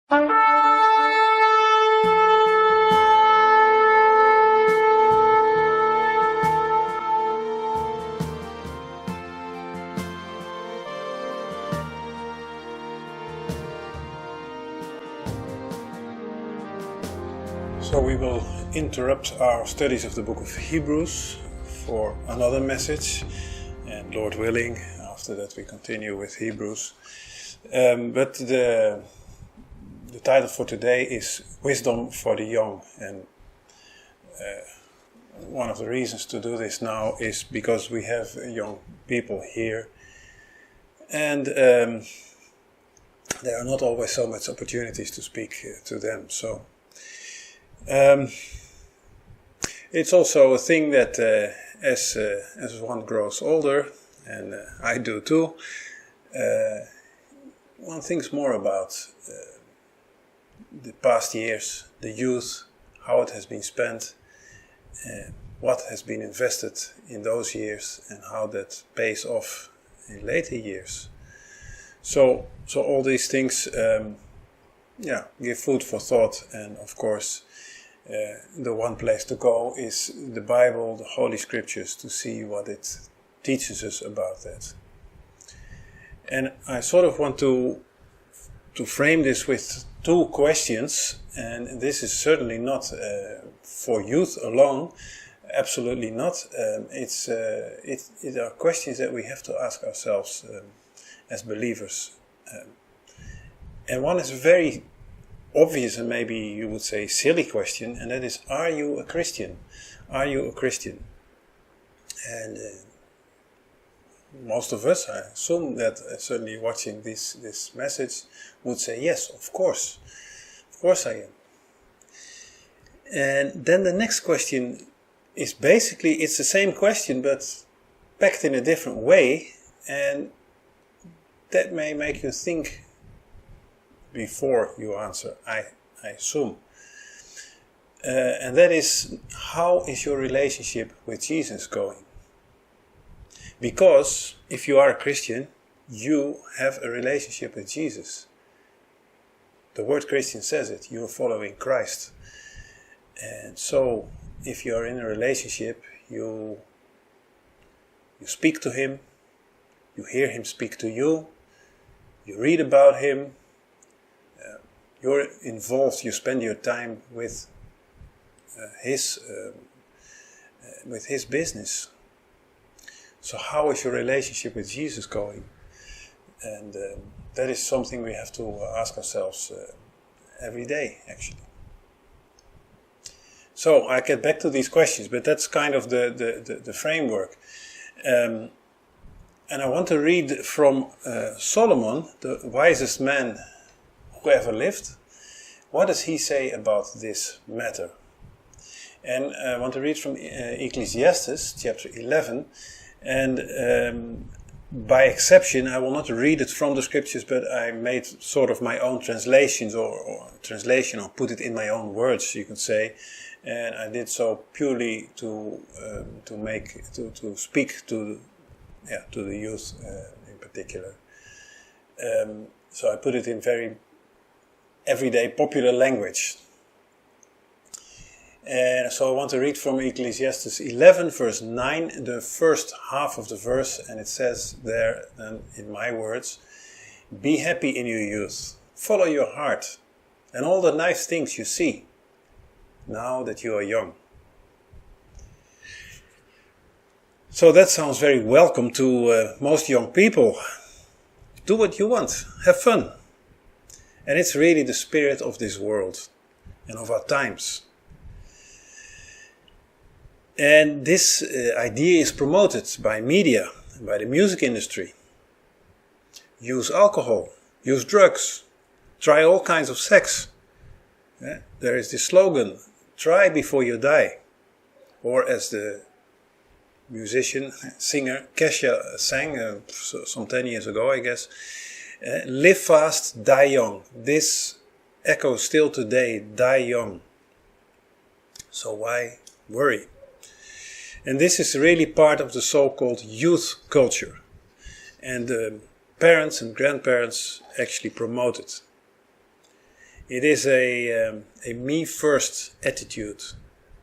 So we will interrupt our studies of the book of Hebrews for another message, and Lord willing, after that we continue with Hebrews. But the title for today is Wisdom for the Young, and one of the reasons to do this now is because we have young people here, and there are not always so much opportunities to speak to them. So it's also a thing that as one grows older, and I do too, one thinks more about the past years, the youth, how it has been spent, what has been invested in those years, and how that pays off in later years. So all these things give food for thought, and of course the one place to go is the Bible, the Holy Scriptures, to see what it teaches us about that. And I sort of want to frame this with two questions, and this is certainly not for youth alone, absolutely not. It are questions that we have to ask ourselves as believers. And one is very obvious, and maybe you would say silly question, and that is, are you a Christian? Are you a Christian? And most of us, I assume that certainly watching this message would say, yes, of course I am. And then the next question is basically, it's the same question but packed in a different way, and that may make you think before you answer, I assume. And that is, how is your relationship with Jesus going? Because if you are a Christian, you have a relationship with Jesus. The word Christian says it, you are following Christ. And so, if you are in a relationship, you speak to Him, you hear Him speak to you, you read about Him, you're involved, you spend your time with His business. So how is your relationship with Jesus going? And that is something we have to ask ourselves every day, actually. So I get back to these questions, but that's kind of the framework. And I want to read from Solomon, the wisest man who ever lived. What does he say about this matter? And I want to read from Ecclesiastes chapter 11, and by exception I will not read it from the scriptures, but I made sort of my own translations or put it in my own words, you could say, and I did so purely to speak to the youth in particular. So I put it in very everyday popular language. And so I want to read from Ecclesiastes 11 verse 9, the first half of the verse, and it says there, in my words, "Be happy in your youth, follow your heart, and all the nice things you see, now that you are young." So that sounds very welcome to most young people. Do what you want, have fun. And it's really the spirit of this world and of our times. And this idea is promoted by media, by the music industry. Use alcohol, use drugs, try all kinds of sex. There is this slogan, try before you die. Or as the musician, singer Kesha sang some 10 years ago, I guess, live fast, die young. This echoes still today, die young. So why worry? And this is really part of the so-called youth culture. And parents and grandparents actually promote it. It is a me-first attitude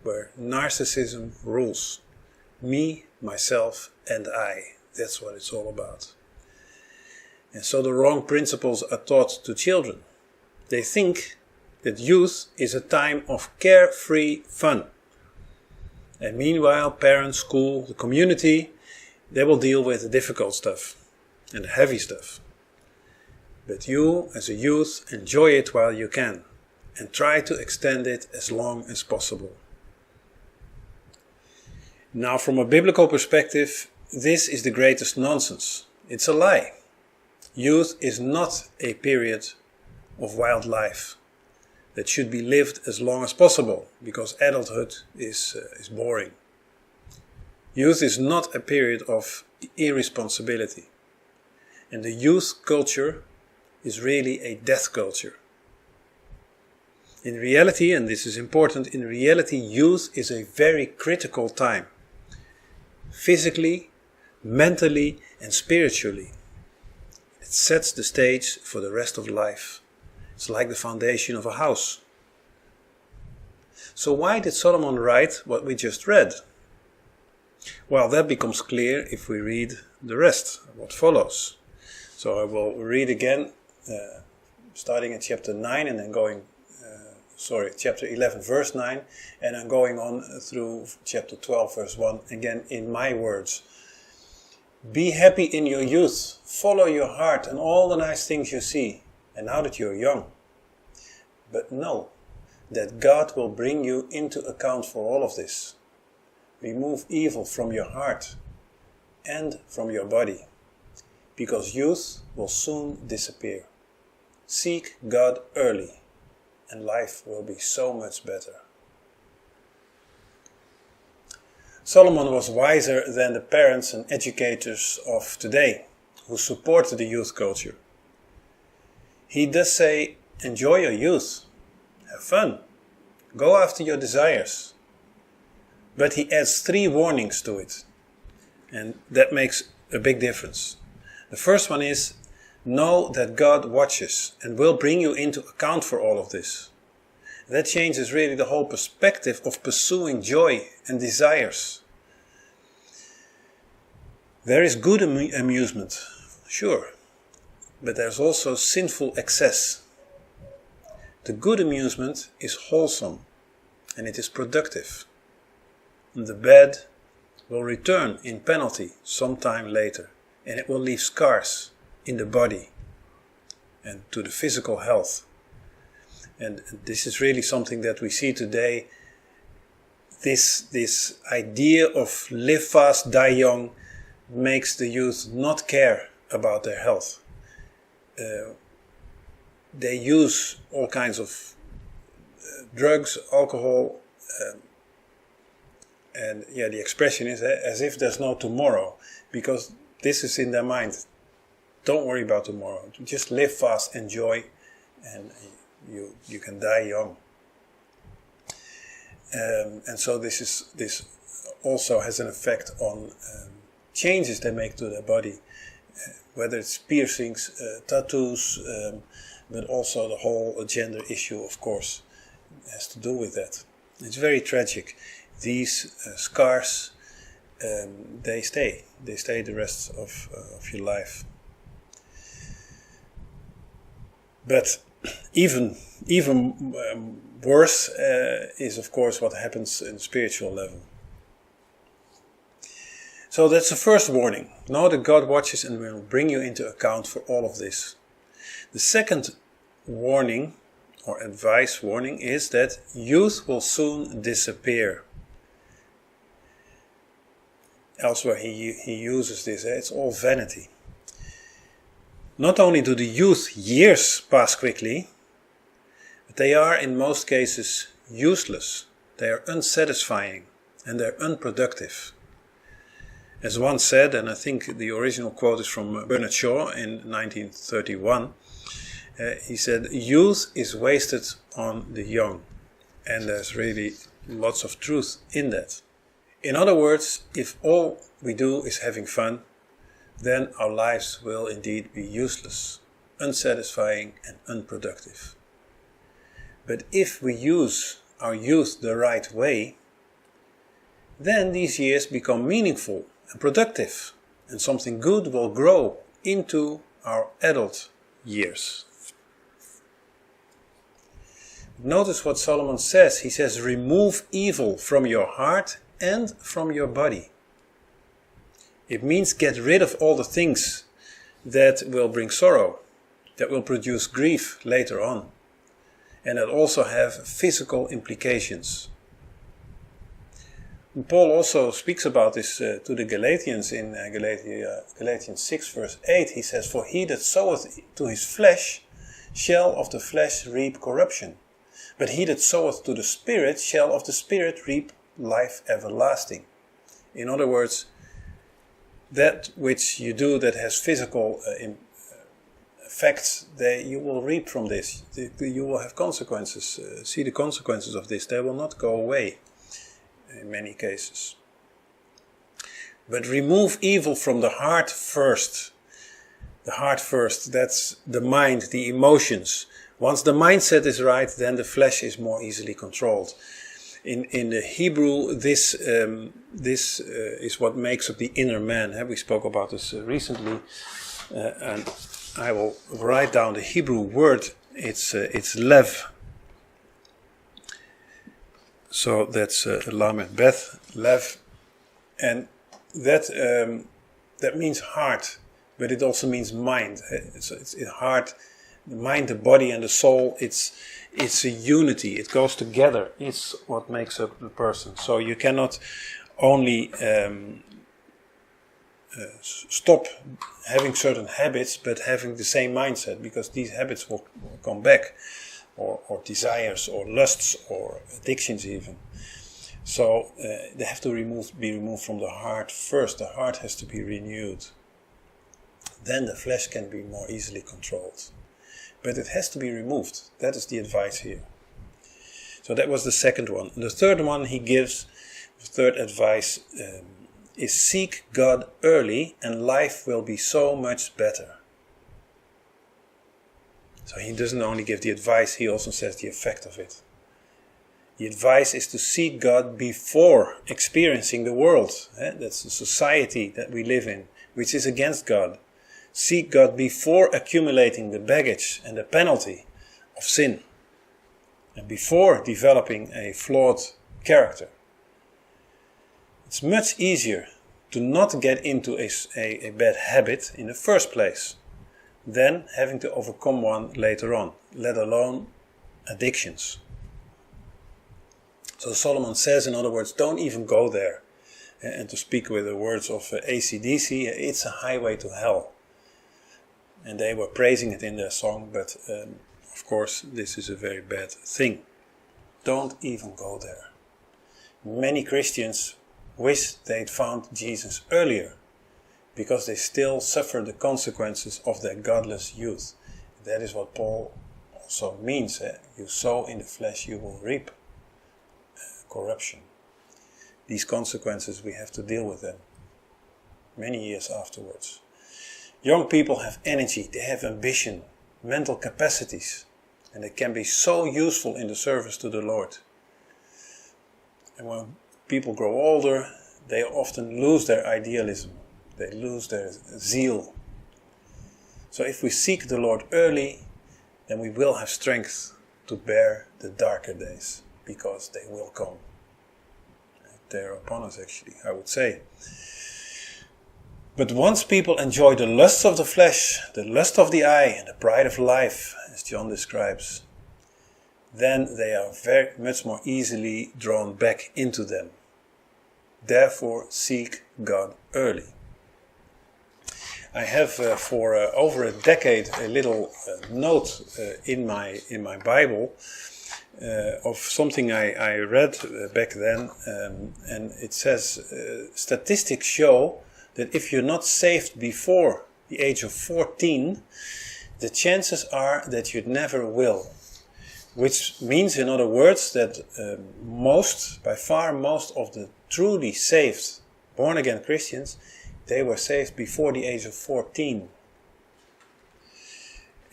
where narcissism rules. Me, myself, and I. That's what it's all about. And so the wrong principles are taught to children. They think that youth is a time of carefree fun. And meanwhile, parents, school, the community, they will deal with the difficult stuff and the heavy stuff. But you, as a youth, enjoy it while you can and try to extend it as long as possible. Now, from a biblical perspective, this is the greatest nonsense. It's a lie. Youth is not a period of wild life that should be lived as long as possible, because adulthood is boring. Youth is not a period of irresponsibility. And the youth culture is really a death culture. In reality, and this is important, in reality youth is a very critical time. Physically, mentally and spiritually. It sets the stage for the rest of life. It's like the foundation of a house. So why did Solomon write what we just read? Well, that becomes clear if we read the rest, what follows. So I will read again, starting at chapter 9 and then chapter 11 verse 9, and then going on through chapter 12 verse 1, again in my words. Be happy in your youth, follow your heart and all the nice things you see, and now that you're young. But know that God will bring you into account for all of this. Remove evil from your heart and from your body, because youth will soon disappear. Seek God early, and life will be so much better. Solomon was wiser than the parents and educators of today, who support the youth culture. He does say, enjoy your youth, have fun, go after your desires. But he adds 3 warnings to it, and that makes a big difference. The first one is, know that God watches and will bring you into account for all of this. That changes really the whole perspective of pursuing joy and desires. There is good amusement, sure, but there's also sinful excess. The good amusement is wholesome and it is productive. And the bad will return in penalty sometime later, and it will leave scars in the body and to the physical health. And this is really something that we see today. This idea of live fast, die young makes the youth not care about their health. They use all kinds of drugs, alcohol, and the expression is as if there's no tomorrow, because this is in their mind. Don't worry about tomorrow. Just live fast, enjoy, and you can die young. And so this also has an effect on changes they make to their body, whether it's piercings, tattoos, but also the whole gender issue, of course, has to do with that. It's very tragic. These scars, they stay the rest of your life. But even worse is, of course, what happens in the spiritual level. So that's the first warning. Know that God watches and will bring you into account for all of this. The second warning, or advice warning, is that youth will soon disappear. Elsewhere he uses this, it's all vanity. Not only do the youth years pass quickly, but they are in most cases useless. They are unsatisfying and they're unproductive. As one said, and I think the original quote is from Bernard Shaw in 1931, he said, youth is wasted on the young. And there's really lots of truth in that. In other words, if all we do is having fun, then our lives will indeed be useless, unsatisfying and unproductive. But if we use our youth the right way, then these years become meaningful and productive, and something good will grow into our adult years. Notice what Solomon says. He says, remove evil from your heart and from your body. It means get rid of all the things that will bring sorrow, that will produce grief later on, and that also have physical implications. And Paul also speaks about this to the Galatians in Galatians 6 verse 8. He says, for he that soweth to his flesh shall of the flesh reap corruption, but he that soweth to the Spirit shall of the Spirit reap life everlasting. In other words, that which you do that has physical effects, you will reap from this. You will have consequences. See the consequences of this. They will not go away in many cases. But remove evil from the heart first. The heart first, that's the mind, the emotions. Once the mindset is right, then the flesh is more easily controlled. In the Hebrew, this is what makes up the inner man. We spoke about this recently, and I will write down the Hebrew word. It's lev. So that's lamed beth, lev, and that means heart, but it also means mind. It's heart, the mind, the body, and the soul. It's a unity. It goes together. It's what makes up the person. So you cannot only stop having certain habits, but having the same mindset, because these habits will come back, or desires, or lusts, or addictions even. So they have to be removed from the heart first. The heart has to be renewed. Then the flesh can be more easily controlled. But it has to be removed. That is the advice here. So that was the second one. And the third one he gives, the third advice, is seek God early and life will be so much better. So he doesn't only give the advice, he also says the effect of it. The advice is to seek God before experiencing the world. That's the society that we live in, which is against God. Seek God before accumulating the baggage and the penalty of sin, and before developing a flawed character. It's much easier to not get into a bad habit in the first place than having to overcome one later on, let alone addictions. So Solomon says, in other words, don't even go there. And to speak with the words of AC/DC, it's a highway to hell. And they were praising it in their song, but of course this is a very bad thing. Don't even go there. Many Christians wish they'd found Jesus earlier, because they still suffer the consequences of their godless youth. That is what Paul also means. You sow in the flesh, you will reap corruption. These consequences, we have to deal with them many years afterwards. Young people have energy, they have ambition, mental capacities, and they can be so useful in the service to the Lord. And when people grow older, they often lose their idealism, they lose their zeal. So if we seek the Lord early, then we will have strength to bear the darker days, because they will come. They're upon us, actually, I would say. But once people enjoy the lusts of the flesh, the lust of the eye, and the pride of life, as John describes, then they are very much more easily drawn back into them. Therefore, seek God early. I have for over a decade a little note in my Bible of something I read back then, and it says statistics show that if you're not saved before the age of 14, the chances are that you never will. Which means, in other words, that by far most of the truly saved, born-again Christians, they were saved before the age of 14.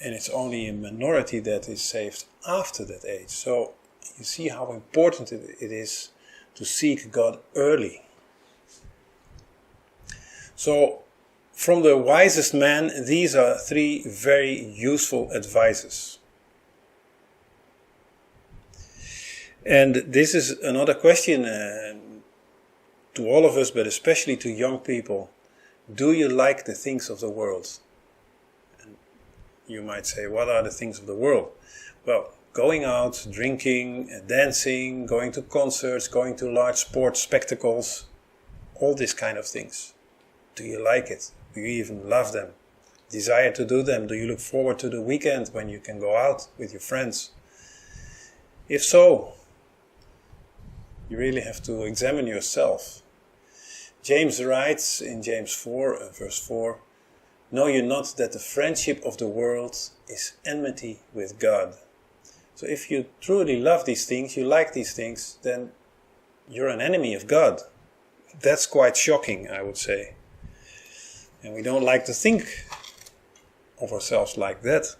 And it's only a minority that is saved after that age. So you see how important it is to seek God early. So from the wisest man, these are 3 very useful advices. And this is another question to all of us, but especially to young people. Do you like the things of the world? And you might say, what are the things of the world? Well, going out, drinking, dancing, going to concerts, going to large sports spectacles, all these kind of things. Do you like it? Do you even love them? Desire to do them? Do you look forward to the weekend when you can go out with your friends? If so, you really have to examine yourself. James writes in James 4, verse 4, "Know you not that the friendship of the world is enmity with God?" So if you truly love these things, you like these things, then you're an enemy of God. That's quite shocking, I would say. And we don't like to think of ourselves like that.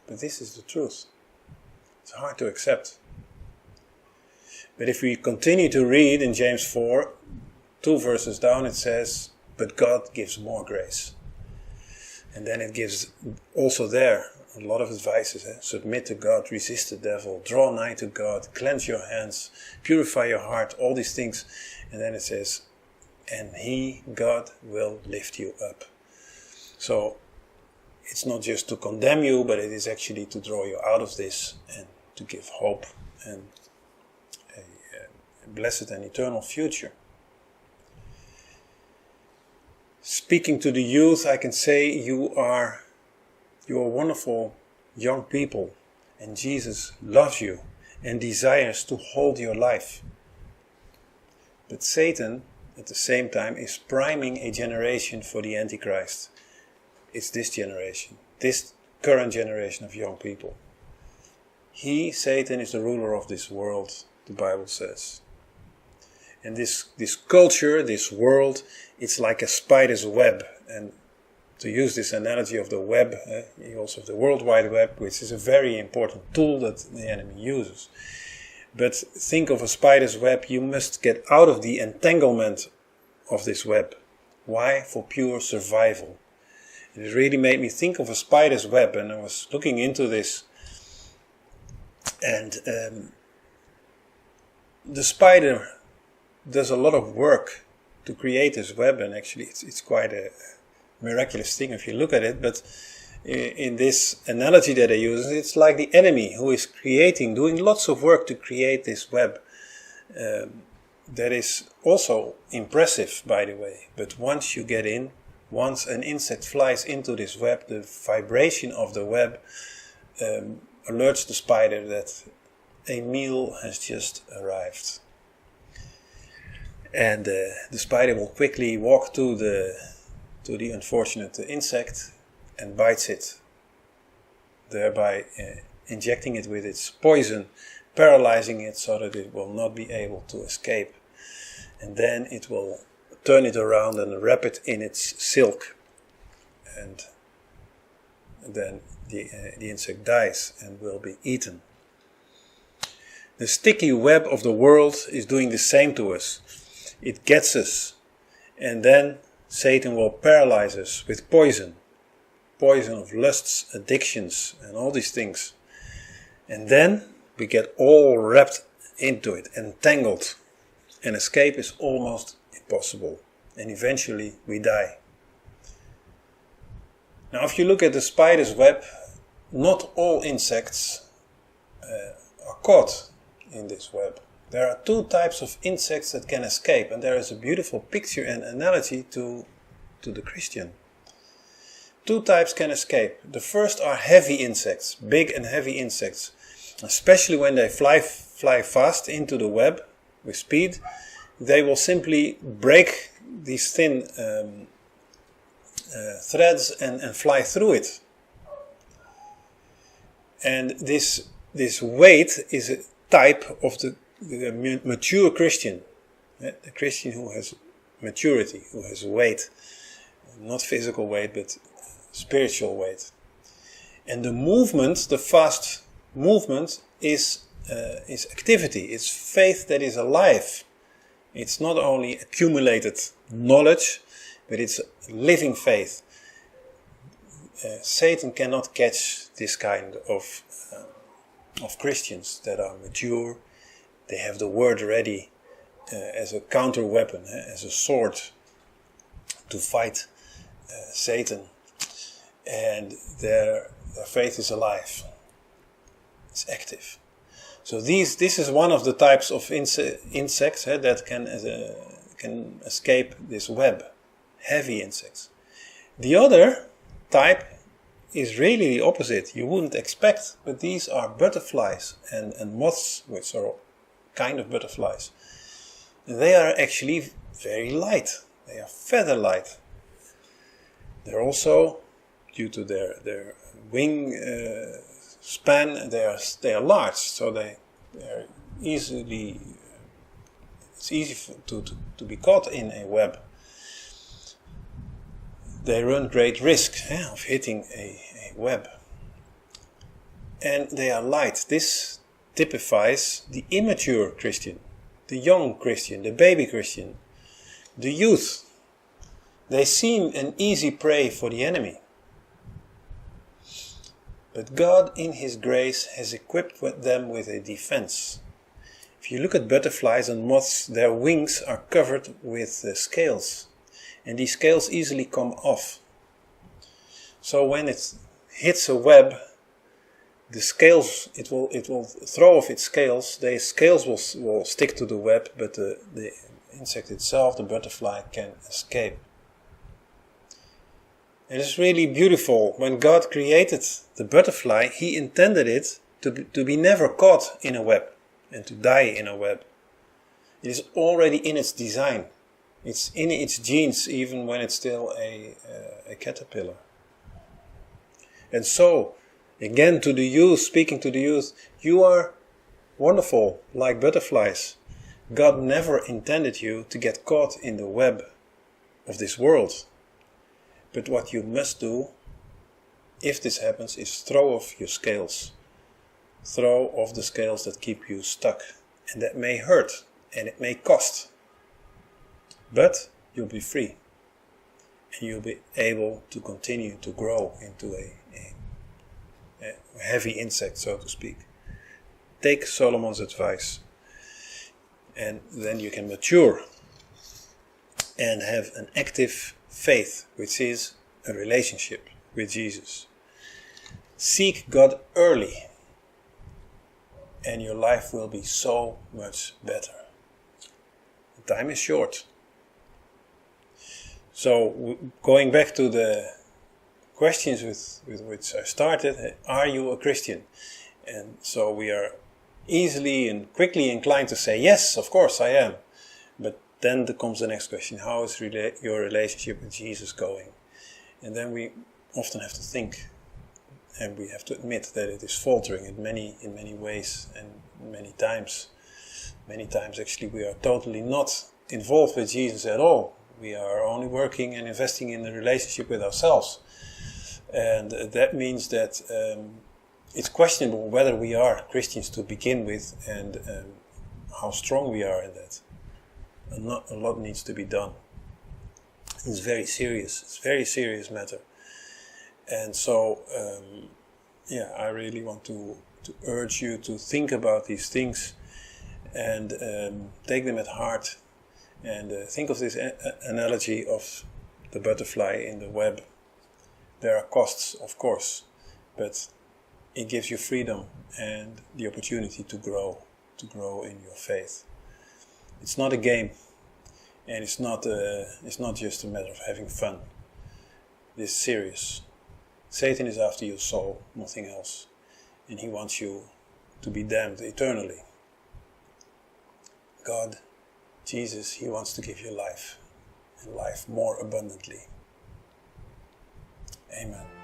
But this is the truth. It's hard to accept. But if we continue to read in James 4, 2 verses down, it says, "But God gives more grace." And then it gives also there a lot of advices. Submit to God, resist the devil, draw nigh to God, cleanse your hands, purify your heart, all these things. And then it says, "And He, God, will lift you up." So it's not just to condemn you, but it is actually to draw you out of this and to give hope and a blessed and eternal future. Speaking to the youth, I can say you are wonderful young people, and Jesus loves you and desires to hold your life. But Satan, at the same time, is priming a generation for the Antichrist. It's this generation, this current generation of young people. He, Satan, is the ruler of this world, the Bible says. And this culture, this world, it's like a spider's web. And to use this analogy of the web, you also have the World Wide Web, which is a very important tool that the enemy uses. But think of a spider's web, you must get out of the entanglement of this web. Why? For pure survival. It really made me think of a spider's web, and I was looking into this. And the spider does a lot of work to create this web, and actually it's quite a miraculous thing if you look at it. But in this analogy that I use, it's like the enemy who is doing lots of work to create this web. That is also impressive, by the way. But once you get in, once an insect flies into this web, the vibration of the web alerts the spider that a meal has just arrived. And the spider will quickly walk to the unfortunate insect and bites it, thereby injecting it with its poison, paralyzing it so that it will not be able to escape. And then it will turn it around and wrap it in its silk. And then the insect dies and will be eaten. The sticky web of the world is doing the same to us. It gets us, and then Satan will paralyze us with poison of lusts, addictions, and all these things. And then we get all wrapped into it, entangled, and escape is almost impossible. And eventually we die. Now, if you look at the spider's web, not all insects are caught in this web. There are 2 types of insects that can escape, and there is a beautiful picture and analogy to the Christian. 2 types can escape. The first are heavy insects, big and heavy insects, especially when they fly fast into the web with speed. They will simply break these thin threads and fly through it. And this weight is a type of the mature Christian, the Christian who has maturity, who has weight, not physical weight, but spiritual weight. And the movement, the fast movement, is activity. It's faith that is alive. It's not only accumulated knowledge, but it's living faith. Satan cannot catch this kind of Christians that are mature. They have the word ready as a counter weapon, as a sword to fight Satan. And their faith is alive. It's active. So this is one of the types of insects that can escape this web. Heavy insects. The other type is really the opposite. You wouldn't expect, but these are butterflies and moths, which are kind of butterflies. They are actually very light. They are feather light. They're also, due to their wing span, they are large, so they're easily. It's easy to be caught in a web. They run great risk of hitting a web. And they are light. This typifies the immature Christian, the young Christian, the baby Christian, the youth. They seem an easy prey for the enemy. But God in His grace has equipped them with a defense. If you look at butterflies and moths, their wings are covered with scales. And these scales easily come off. So when it hits a web, the scales, it will throw off its scales. The scales will stick to the web, but the insect itself, the butterfly, can escape. It is really beautiful. When God created the butterfly, He intended it to be never caught in a web and to die in a web. It is already in its design. It's in its genes, even when it's still a caterpillar. And so, again to the youth, speaking to the youth, you are wonderful like butterflies. God never intended you to get caught in the web of this world. But what you must do, if this happens, is throw off your scales. Throw off the scales that keep you stuck. And that may hurt, and it may cost. But you'll be free. And you'll be able to continue to grow into a heavy insect, so to speak. Take Solomon's advice. And then you can mature and have an active faith, which is a relationship with Jesus. Seek God early, and your life will be so much better. The time is short. So, going back to the questions with which I started, are you a Christian? And so we are easily and quickly inclined to say, yes, of course I am. But then comes the next question, how is your relationship with Jesus going? And then we often have to think, and we have to admit that it is faltering in many ways and many times. Many times actually we are totally not involved with Jesus at all. We are only working and investing in the relationship with ourselves. And that means that it's questionable whether we are Christians to begin with and how strong we are in that. A lot needs to be done. It's very serious. It's a very serious matter. And so, I really want to urge you to think about these things and take them at heart. And think of this analogy of the butterfly in the web. There are costs, of course, but it gives you freedom and the opportunity to grow in your faith. It's not a game, and it's not just a matter of having fun. It is serious. Satan is after your soul, nothing else, and he wants you to be damned eternally. God, Jesus, He wants to give you life, and life more abundantly. Amen.